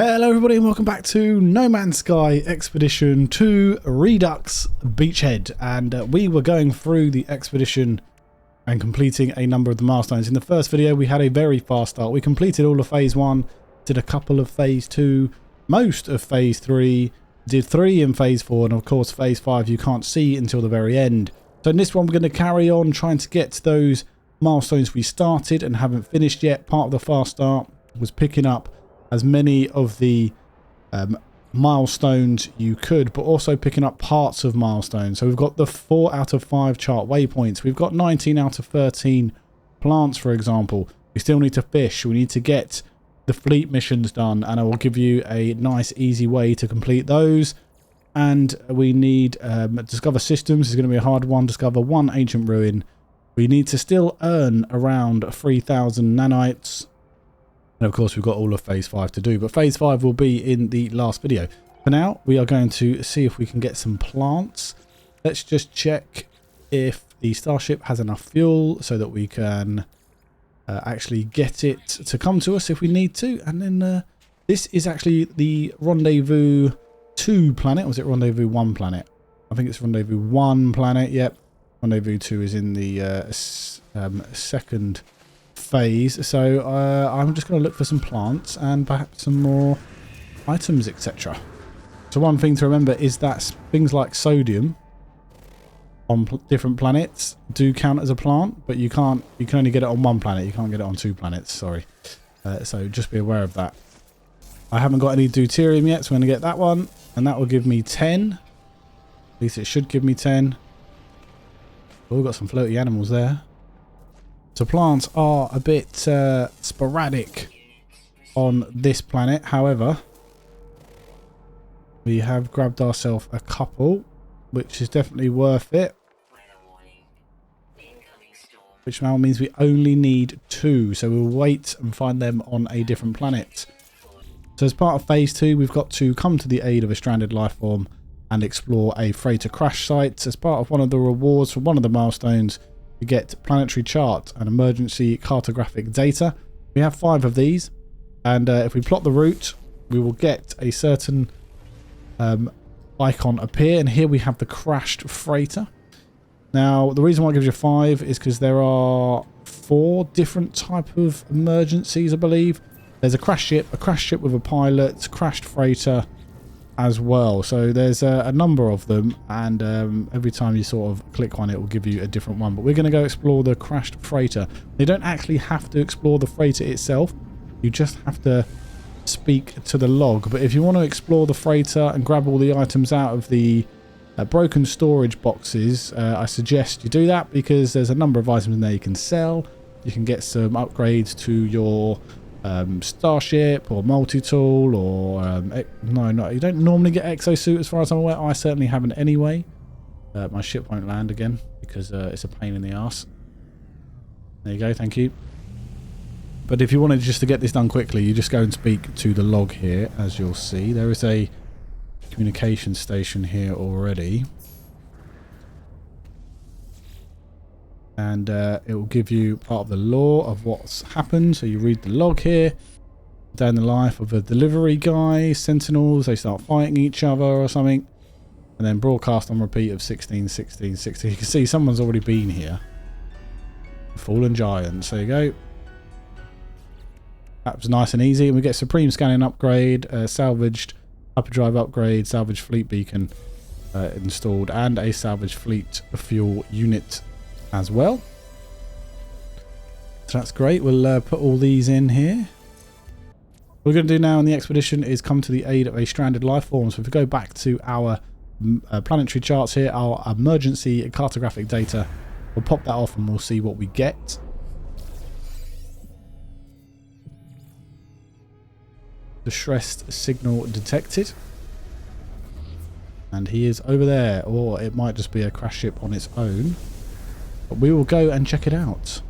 Hello everybody and welcome back to No Man's Sky Expedition to Redux Beachhead, and we were going through the expedition and completing a number of the milestones. In the first video we had a very fast start. We completed all of phase 1, did a couple of phase 2, most of phase 3, did 3 in phase 4, and of course phase 5 you can't see until the very end. So in this one we're going to carry on trying to get to those milestones we started and haven't finished yet. Part of the fast start was picking up as many of the milestones you could, but also picking up parts of milestones. So we've got the 4 out of 5 chart waypoints. We've got 19 out of 13 plants, for example. We still need to fish. We need to get the fleet missions done, and I will give you a nice, easy way to complete those. And we need discover systems. This is going to be a hard one. Discover 1 ancient ruin. We need to still earn around 3,000 nanites. And of course we've got all of phase 5 to do, but phase 5 will be in the last video. For now we are going to see if we can get some plants. Let's just check if the starship has enough fuel so that we can actually get it to come to us if we need to. And then this is actually the Rendezvous 2 planet. Was it Rendezvous 1 planet? I think it's Rendezvous 1 planet. Yep. Rendezvous 2 is in the second phase. So I'm just going to look for some plants and perhaps some more items, etc. So one thing to remember is that things like sodium on different planets do count as a plant, but you can only get it on 1 planet. You can't get it on 2 planets, sorry. So just be aware of that. I haven't got any deuterium yet, so I'm going to get that one, and that will give me 10. At least it should give me 10. Oh, we've got some floaty animals there. So plants are a bit sporadic on this planet. However, we have grabbed ourselves a couple, which is definitely worth it. Which now means we only need 2. So we'll wait and find them on a different planet. So as part of phase 2, we've got to come to the aid of a stranded life form and explore a freighter crash site. As part of one of the rewards for one of the milestones, you get planetary chart and emergency cartographic data. We have 5 of these, and if we plot the route we will get a certain icon appear, and here we have the crashed freighter. Now the reason why it gives you 5 is because there are 4 different type of emergencies, I believe. There's a crash ship with a pilot, crashed freighter as well. So there's a number of them, and every time you sort of click one it will give you a different one. But we're going to go explore the crashed freighter. You don't actually have to explore the freighter itself, you just have to speak to the log. But if you want to explore the freighter and grab all the items out of the broken storage boxes, I suggest you do that, because there's a number of items in there you can sell. You can get some upgrades to your starship or multi-tool, or no, you don't normally get exosuit as far as I'm aware. I certainly haven't anyway. My ship won't land again because it's a pain in the ass. There you go, thank you. But if you wanted just to get this done quickly, you just go and speak to the log here. As you'll see, there is a communication station here already, and it will give you part of the lore of what's happened. So you read the log here. Down the life of a delivery guy, sentinels, they start fighting each other or something, and then broadcast on repeat of 16, 16, 16. You can see someone's already been here. Fallen giants, there you go. That was nice and easy. And we get supreme scanning upgrade, salvaged hyperdrive upgrade, salvaged fleet beacon installed, and a salvaged fleet fuel unit as well. So that's great. We'll put all these in here. What we're going to do now in the expedition is come to the aid of a stranded life form. So if we go back to our planetary charts here, our emergency cartographic data, we'll pop that off and we'll see what we get. Distressed signal detected, and he is over there, or it might just be a crash ship on its own. But we will go and check it out.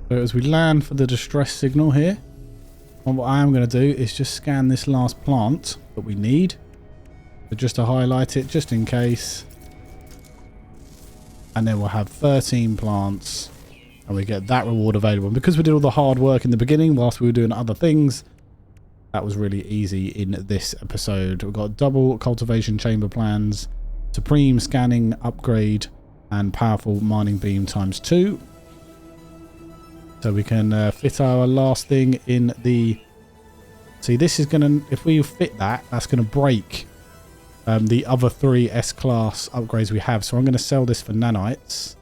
So as we land for the distress signal here, and what I am going to do is just scan this last plant that we need. But just to highlight it, just in case. And then we'll have 13 plants, and we get that reward available. And because we did all the hard work in the beginning whilst we were doing other things, that was really easy in this episode. We've got double cultivation chamber plans, supreme scanning upgrade, and powerful mining beam ×2. So we can fit our last thing in the... See, this is going to... If we fit that, that's going to break the other 3 S-class upgrades we have. So I'm going to sell this for nanites.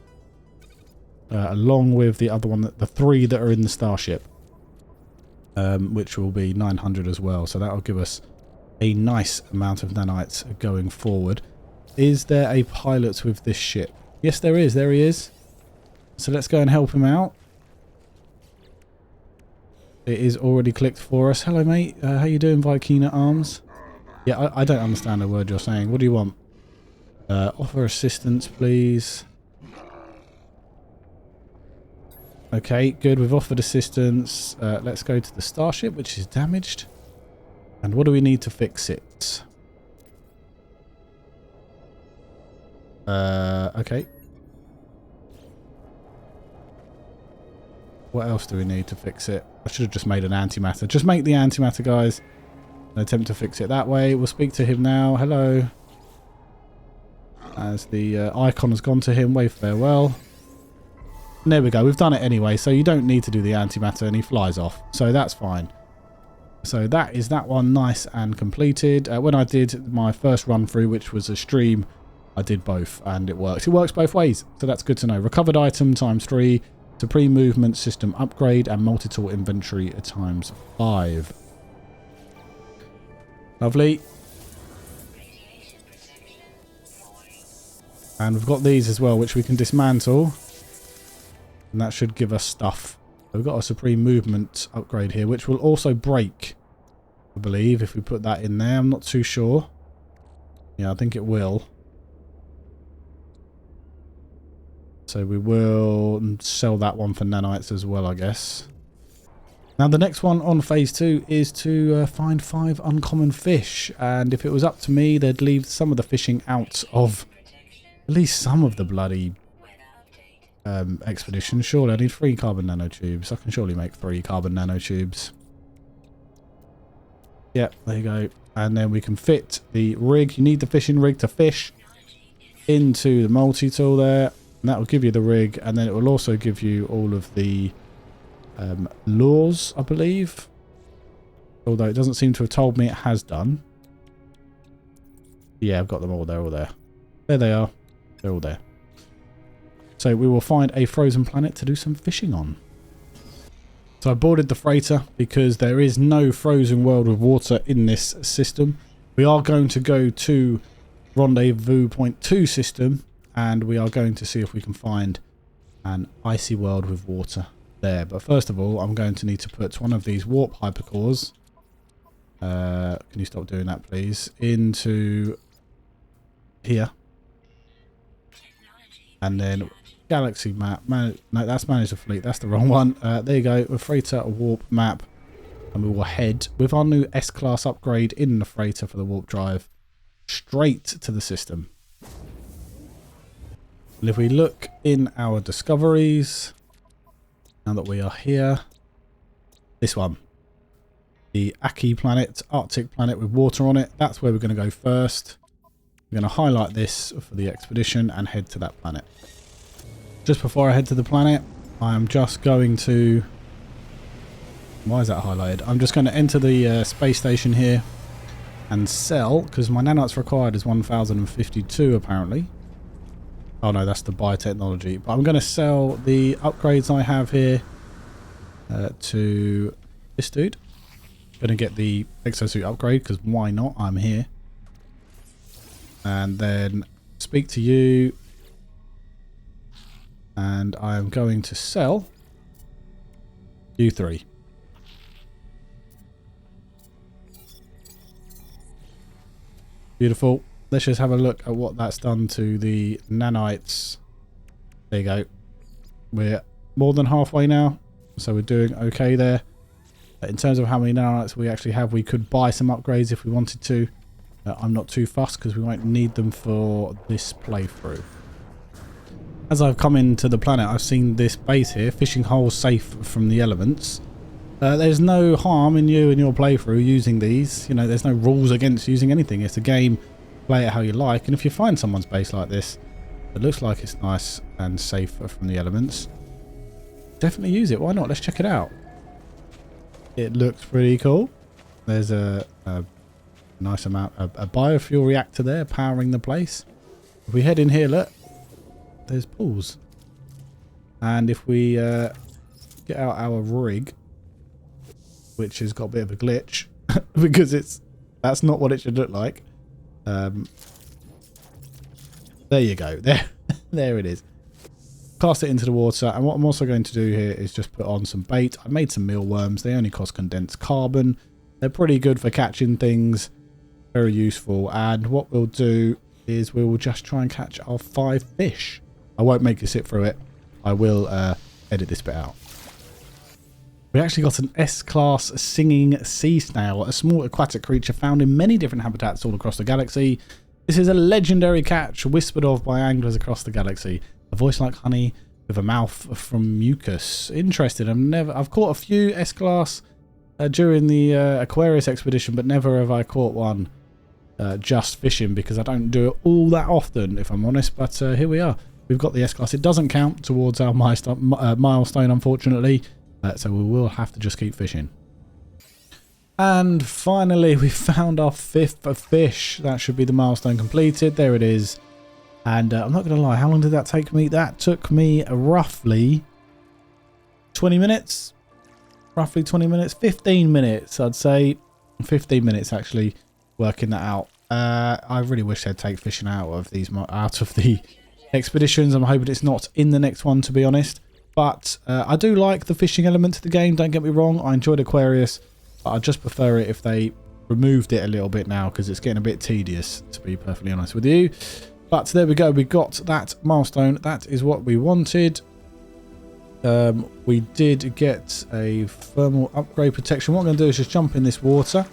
Along with the other one, the 3 that are in the starship. Which will be 900 as well. So that'll give us a nice amount of nanites going forward. Is there a pilot with this ship? Yes, there is. There he is. So let's go and help him out. It is already clicked for us. Hello, mate. How you doing, Vikina Arms? Yeah, I don't understand a word you're saying. What do you want? Offer assistance, please. Okay, good. We've offered assistance. Let's go to the starship, which is damaged. And what do we need to fix it? Okay. What else do we need to fix it? I should have just made an antimatter. Just make the antimatter, guys. And attempt to fix it that way. We'll speak to him now. Hello. As the icon has gone to him, wave farewell. And there we go. We've done it anyway, so you don't need to do the antimatter, and he flies off. So that's fine. So that is that one nice and completed. When I did my first run through, which was a stream, I did both, and it works. It works both ways, so that's good to know. Recovered item ×3, supreme movement system upgrade, and multi-tool inventory ×5. Lovely. And we've got these as well, which we can dismantle. And that should give us stuff. So we've got a supreme movement upgrade here, which will also break, I believe, if we put that in there. I'm not too sure. Yeah, I think it will. So we will sell that one for nanites as well, I guess. Now the next one on phase 2 is to find 5 uncommon fish. And if it was up to me, they'd leave some of the fishing out of at least some of the bloody expedition. Surely I need 3 carbon nanotubes. I can surely make 3 carbon nanotubes. Yeah, there you go. And then we can fit the rig. You need the fishing rig to fish into the multi-tool there. And that will give you the rig. And then it will also give you all of the lures, I believe. Although it doesn't seem to have told me it has done. Yeah, I've got them all. They're all there. There they are. They're all there. So we will find a frozen planet to do some fishing on. So I boarded the freighter because there is no frozen world with water in this system. We are going to go to Rendezvous Point 2 system, and we are going to see if we can find an icy world with water there. But first of all, I'm going to need to put one of these warp hypercores. Can you stop doing that, please? Into here. And then galaxy map. No, that's manage the fleet. That's the wrong one. There you go. A freighter, a warp map. And we will head with our new S-class upgrade in the freighter for the warp drive straight to the system. And if we look in our discoveries, now that we are here, this one. The Aki planet, Arctic planet with water on it. That's where we're going to go first. We're going to highlight this for the expedition and head to that planet. Just before I head to the planet, I am just going to... Why is that highlighted? I'm just going to enter the space station here and sell, because my nanites required is 1052 apparently. Oh no, that's the biotechnology. But I'm going to sell the upgrades I have here to this dude. Going to get the exosuit upgrade, because why not? I'm here. And then speak to you. And I am going to sell you 3. Beautiful. Let's just have a look at what that's done to the nanites. There you go. We're more than halfway now, so we're doing okay there. In terms of how many nanites we actually have, we could buy some upgrades if we wanted to. I'm not too fussed because we won't need them for this playthrough. As I've come into the planet, I've seen this base here, fishing holes safe from the elements. There's no harm in you and your playthrough using these. You know, there's no rules against using anything. It's a game, play it how you like. And if you find someone's base like this, it looks like it's nice and safe from the elements, definitely use it. Why not? Let's check it out. It looks pretty cool. There's a nice amount of a biofuel reactor there powering the place. If we head in here, look, there's pools. And if we get out our rig, which has got a bit of a glitch because that's not what it should look like. There you go. There it is. Cast it into the water, and what I'm also going to do here is just put on some bait. I made some mealworms. They only cost condensed carbon. They're pretty good for catching things. Very useful. And what we'll do is we will just try and catch our 5 fish. I won't make you sit through it. I will edit this bit out. We actually got an S-class singing sea snail, a small aquatic creature found in many different habitats all across the galaxy. This is a legendary catch whispered of by anglers across the galaxy. A voice like honey with a mouth from mucus. Interesting. I've caught a few S-class during the Aquarius expedition, but never have I caught one just fishing, because I don't do it all that often, if I'm honest. But here we are. We've got the S-class. It doesn't count towards our milestone, unfortunately. So we will have to just keep fishing. And finally, we found our 5th fish. That should be the milestone completed. There it is. And I'm not going to lie, how long did that take me? That took me roughly 20 minutes. Roughly 20 minutes. 15 minutes, I'd say. 15 minutes, actually, working that out. I really wish they'd take fishing out of the expeditions. I'm hoping it's not in the next one, to be honest. But I do like the fishing element to the game, don't get me wrong. I enjoyed Aquarius, but I just prefer it if they removed it a little bit now, because it's getting a bit tedious, to be perfectly honest with you. But there we go, we got that milestone. That is what we wanted. We did get a thermal upgrade protection. What I'm going to do is just jump in this water.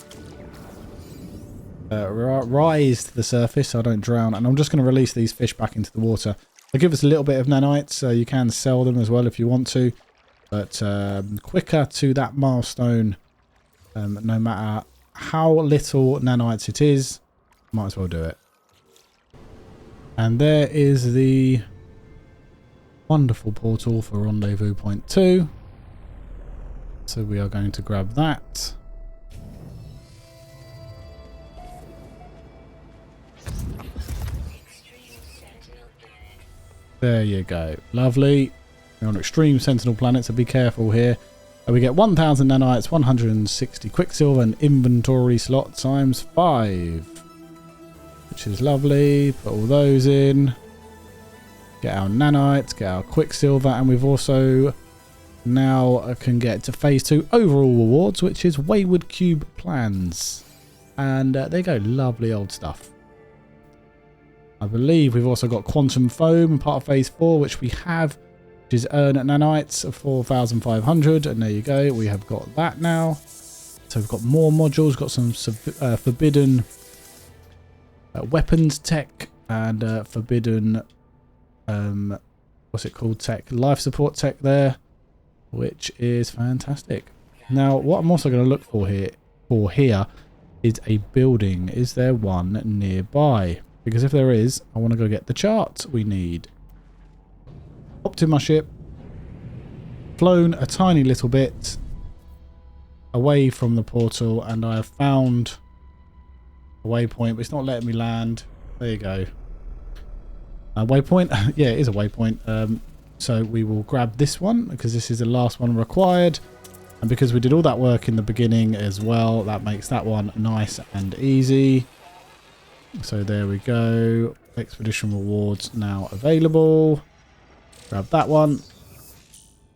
Rise to the surface so I don't drown. And I'm just going to release these fish back into the water. They'll give us a little bit of nanites, so you can sell them as well if you want to. But quicker to that milestone, no matter how little nanites it is, might as well do it. And there is the wonderful portal for Rendezvous Point 2. So we are going to grab that. There you go. Lovely. We're on Extreme Sentinel Planet, so be careful here. We get 1,000 nanites, 160 quicksilver, and inventory slot times 5. Which is lovely. Put all those in. Get our nanites, get our quicksilver, and we've also now can get to phase 2 overall rewards, which is Wayward Cube plans. And there you go. Lovely old stuff. I believe we've also got Quantum Foam, part of Phase 4, which we have, which is earn nanites of 4,500. And there you go, we have got that now. So we've got more modules, got some forbidden weapons tech and forbidden, what's it called, tech, life support tech there, which is fantastic. Now, what I'm also going to look for here is a building. Is there one nearby? Because if there is, I want to go get the chart we need. Hopped in my ship. Flown a tiny little bit away from the portal. And I have found a waypoint. But it's not letting me land. There you go. A waypoint. Yeah, it is a waypoint. So we will grab this one, because this is the last one required. And because we did all that work in the beginning as well, that makes that one nice and easy. So there we go. Expedition rewards now available. Grab that one.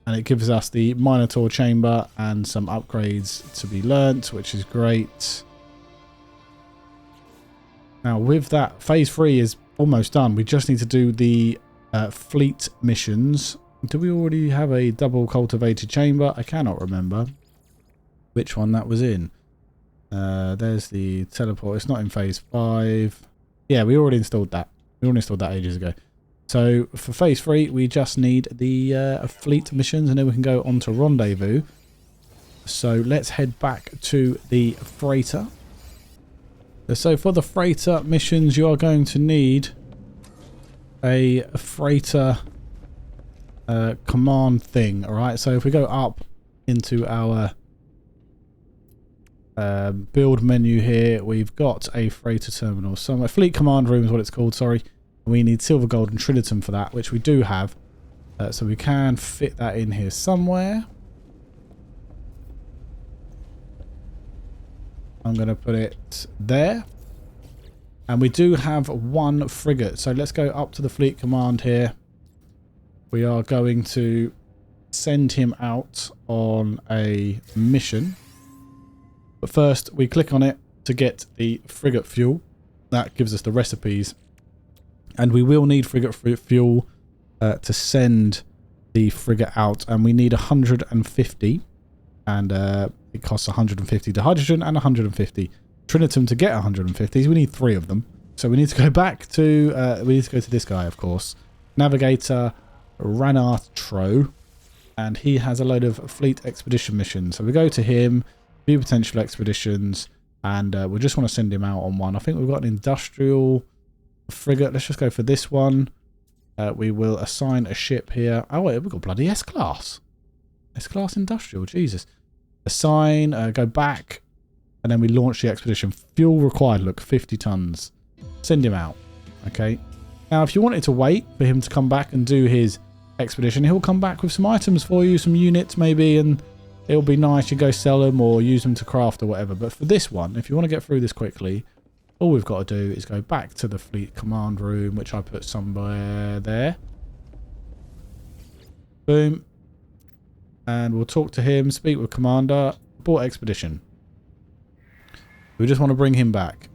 And it gives us the Minotaur chamber and some upgrades to be learnt, which is great. Now with that, phase 3 is almost done. We just need to do the fleet missions. Do we already have a double cultivated chamber? I cannot remember which one that was in. There's the teleport. It's not in phase 5. Yeah, we already installed that. We already installed that ages ago. So for phase 3, we just need the fleet missions, and then we can go on to Rendezvous. So let's head back to the freighter. So for the freighter missions, you are going to need a freighter command thing. All right. So if we go up into our build menu here, we've got a freighter terminal. So a fleet command room is what it's called. Sorry. We need silver, gold, and trinitum for that, which we do have. So we can fit that in here somewhere. I'm going to put it there. And we do have one frigate. So let's go up to the fleet command here. We are going to send him out on a mission. But first, we click on it to get the frigate fuel. That gives us the recipes. And we will need frigate fuel to send the frigate out. And we need 150. And it costs 150 to hydrogen and 150 trinitum to get 150. So we need 3 of them. So we need to go back to we need to go to this guy, of course, Navigator Ranartro, and he has a load of fleet expedition missions. So we go to him, view potential expeditions, and we just want to send him out on one. I think we've got an industrial frigate. Let's just go for this one. We will assign a ship here. Oh wait, we've got bloody S-class. S-class industrial, Jesus. Assign, go back, and then we launch the expedition. Fuel required, look, 50 tons. Send him out. Okay. Now, if you wanted to wait for him to come back and do his expedition, he'll come back with some items for you, some units maybe, and it'll be nice. You go sell them or use them to craft or whatever. But for this one, if you want to get through this quickly, all we've got to do is go back to the fleet command room, which I put somewhere there. Boom. And we'll talk to him, speak with Commander, abort expedition. We just want to bring him back.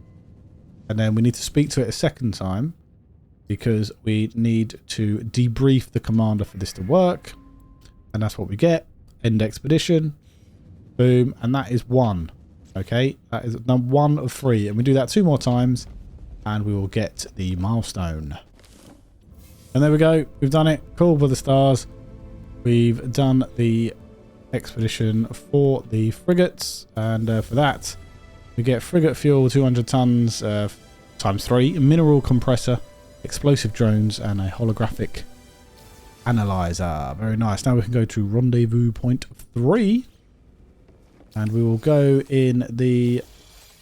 And then we need to speak to it a second time, because we need to debrief the commander for this to work. And that's what we get. End expedition. Boom. And that is 1. Okay. That is 1 of 3. And we do that 2 more times, and we will get the milestone. And there we go. We've done it. Cool for the stars. We've done the expedition for the frigates, and for that we get frigate fuel 200 tons times 3, a mineral compressor, explosive drones, and a holographic analyzer. Very nice. Now we can go to rendezvous point 3, and we will go in the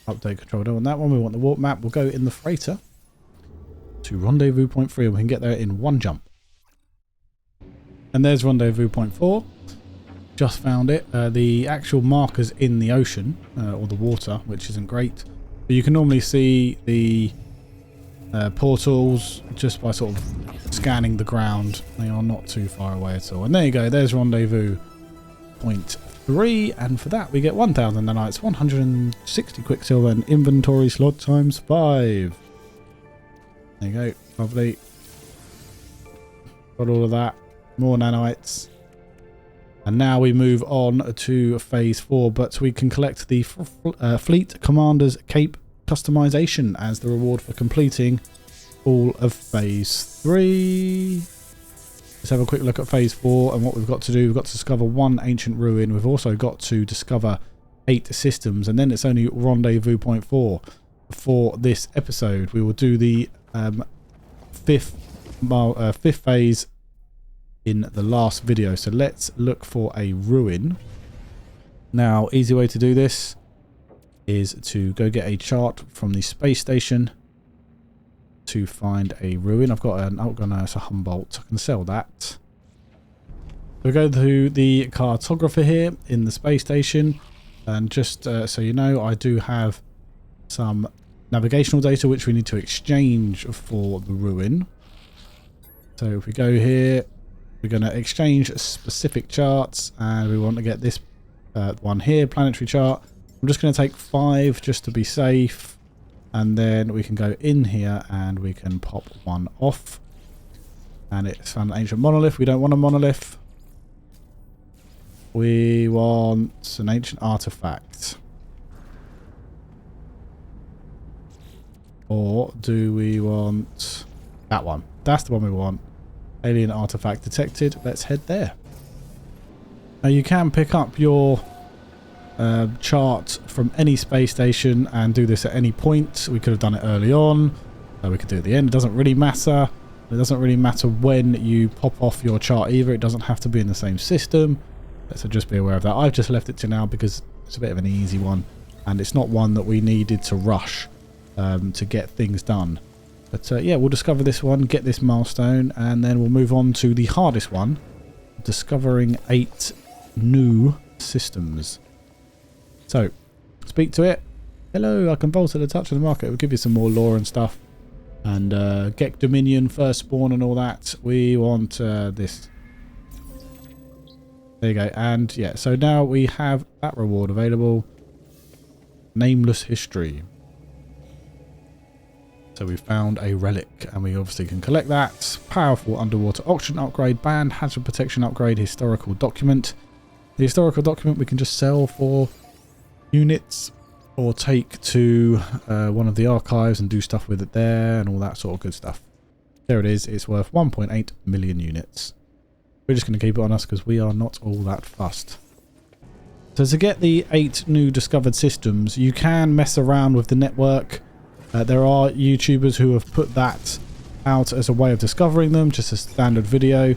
update control. Don't want that one. We want the warp map. We'll go in the freighter to rendezvous point 3, and we can get there in 1 jump. And there's rendezvous point 4. Just found it. The actual marker's in the ocean, or the water, which isn't great. But you can normally see the portals just by sort of scanning the ground. They are not too far away at all. And there you go. There's rendezvous point 3. And for that, we get 1,000 nanites, 160 quicksilver, and inventory slot times 5. There you go. Lovely. Got all of that. More nanites. And now we move on to phase 4, but we can collect the fleet commander's cape customization as the reward for completing all of phase 3. Let's have a quick look at phase 4 and what we've got to do. We've got to discover 1 ancient ruin. We've also got to discover 8 systems, and then it's only rendezvous point 4 for this episode. We will do the 5th phase in the last video. So let's look for a ruin. Now, easy way to do this is to go get a chart from the space station to find a ruin. I've got an it's a Humboldt. I can sell that. We go to the cartographer here in the space station, and just so you know, I do have some navigational data which we need to exchange for the ruin. So if we go here, we're going to exchange specific charts, and we want to get this one here, planetary chart. I'm just going to take 5 just to be safe, and then we can go in here and we can pop 1 off. And it's found an ancient monolith. We don't want a monolith. We want an ancient artifact. Or do we want that one? That's the one we want. Alien artifact detected. Let's head there. Now you can pick up your chart from any space station and do this at any point. We could have done it early on. We could do it at the end. It doesn't really matter. It doesn't really matter when you pop off your chart either. It doesn't have to be in the same system. So just be aware of that. I've just left it to now because it's a bit of an easy one. And it's not one that we needed to rush to get things done. But yeah, we'll discover this one, get this milestone, and then we'll move on to the hardest one. Discovering 8 new systems. So, speak to it. Hello, I can vault at the touch of the market. We'll give you some more lore and stuff. And get Dominion, first spawn and all that. We want this. There you go. And yeah, so now we have that reward available. Nameless history. So we found a relic and we obviously can collect that. Powerful underwater auction upgrade, banned hazard protection upgrade, historical document. The historical document we can just sell for units or take to one of the archives and do stuff with it there and all that sort of good stuff. There it is. It's worth 1.8 million units. We're just going to keep it on us because we are not all that fussed. So to get the 8 new discovered systems, you can mess around with the network. There are YouTubers who have put that out as a way of discovering them, just a standard video.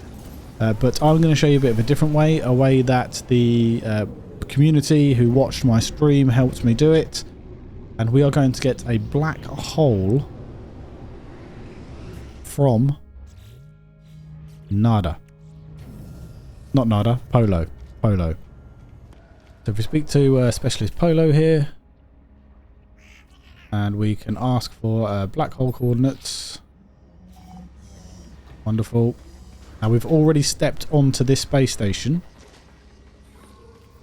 But I'm going to show you a bit of a different way, a way that the community who watched my stream helped me do it. And we are going to get a black hole from Nada. Not Nada, Polo. Polo. So if we speak to Specialist Polo here, and we can ask for black hole coordinates. Wonderful. Now we've already stepped onto this space station,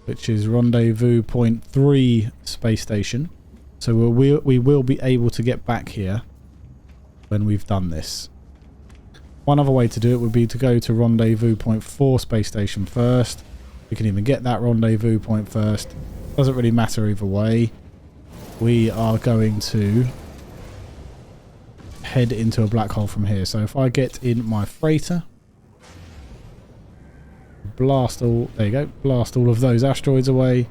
which is Rendezvous Point 3 space station. So we will be able to get back here when we've done this. One other way to do it would be to go to Rendezvous Point 4 space station first. We can even get that rendezvous point first. Doesn't really matter either way. We are going to head into a black hole from here. So if I get in my freighter, blast all, there you go, blast all of those asteroids away.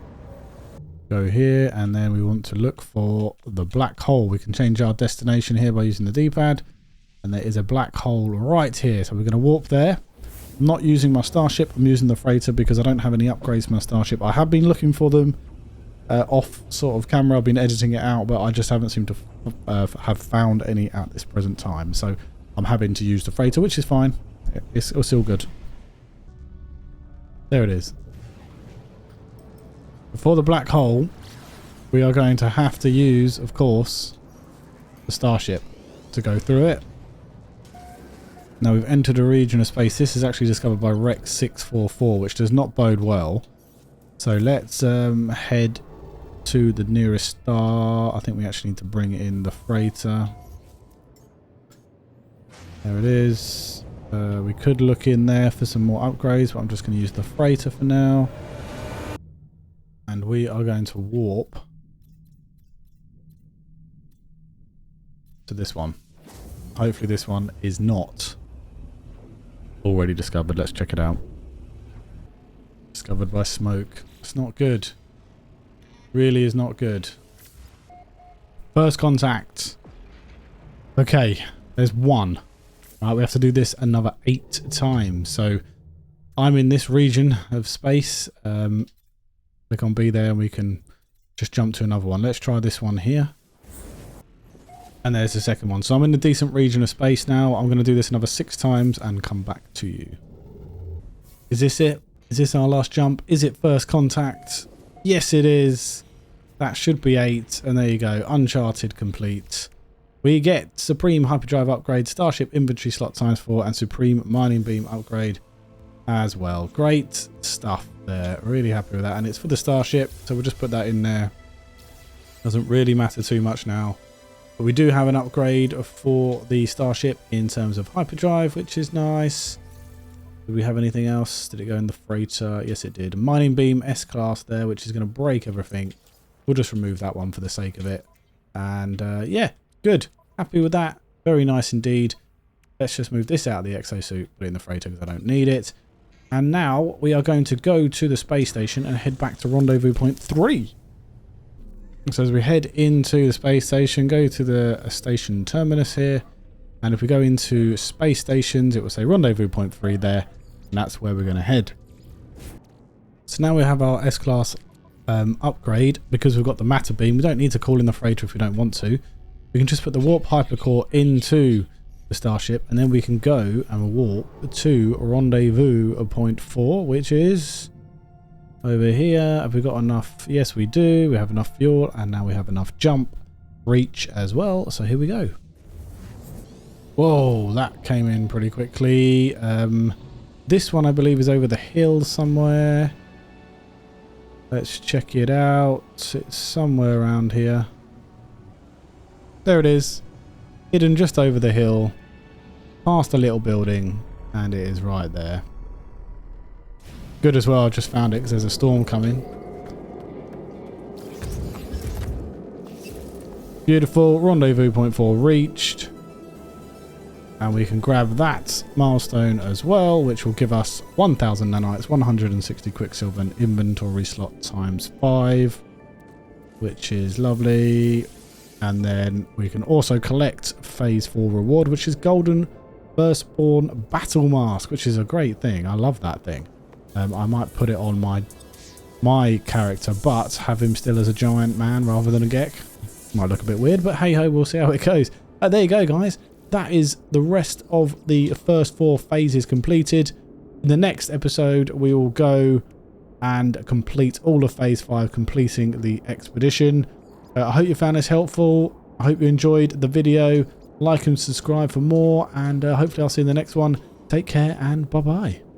Go here, and then we want to look for the black hole. We can change our destination here by using the D-pad. And there is a black hole right here. So we're going to warp there. I'm not using my starship. I'm using the freighter because I don't have any upgrades to my starship. I have been looking for them off sort of camera. I've been editing it out, but I just haven't seemed to have found any at this present time. So I'm having to use the freighter, which is fine. It's still good. There it is. For the black hole, we are going to have to use, of course, the starship to go through it. Now we've entered a region of space. This is actually discovered by Rex 644, which does not bode well. So let's head to the nearest star. I think we actually need to bring in the freighter. There it is. We could look in there for some more upgrades, but I'm just going to use the freighter for now. And we are going to warp to this one. Hopefully this one is not already discovered. Let's check it out. Discovered by smoke. It's not good. Really is not good. First contact. Okay, there's one. Right, we have to do this another 8 times. So I'm in this region of space. Click on B there and we can just jump to another one. Let's try this one here. And there's the second one. So I'm in a decent region of space now. I'm going to do this another 6 times and come back to you. Is this it? Is this our last jump? Is it first contact? Yes, it is. That should be 8. And there you go. Uncharted complete. We get Supreme Hyperdrive upgrade, Starship Inventory slot ×4, and Supreme Mining Beam upgrade as well. Great stuff there. Really happy with that. And it's for the Starship, so we'll just put that in there. Doesn't really matter too much now. But we do have an upgrade for the Starship in terms of Hyperdrive, which is nice. Did we have anything else? Did it go in the freighter? Yes, it did. Mining Beam S-Class there, which is going to break everything. We'll just remove that one for the sake of it. And yeah, good. Happy with that. Very nice indeed. Let's just move this out of the exosuit, put it in the freighter because I don't need it. And now we are going to go to the space station and head back to Rendezvous Point 3. So as we head into the space station, go to the station terminus here. And if we go into space stations, it will say Rendezvous Point 3 there. And that's where we're going to head. So now we have our S-Class upgrade. Because we've got the matter beam, we don't need to call in the freighter if we don't want to. We can just put the warp hypercore into the starship, and then we can go and warp to Rendezvous Point 4, which is over here. Have we got enough? Yes, we do. We have enough fuel, and now we have enough jump reach as well. So here we go. Whoa, that came in pretty quickly. This one I believe is over the hill somewhere. Let's check it out. It's somewhere around here. There it is. Hidden just over the hill, past a little building, and it is right there. Good as well, I just found it because there's a storm coming. Beautiful, Rendezvous Point 4 reached. And we can grab that milestone as well, which will give us 1000 nanites, 160 quicksilver, and inventory slot times 5, which is lovely. And then we can also collect phase 4 reward, which is golden firstborn battle mask, which is a great thing. I love that thing. I might put it on my character, but have him still as a giant man rather than a Gek. Might look a bit weird, but hey ho, we'll see how it goes. There you go, guys. That is the rest of the first 4 phases completed. In the next episode, we will go and complete all of phase 5, completing the expedition. I hope you found this helpful. I hope you enjoyed the video. Like and subscribe for more, and hopefully I'll see you in the next one. Take care and bye-bye.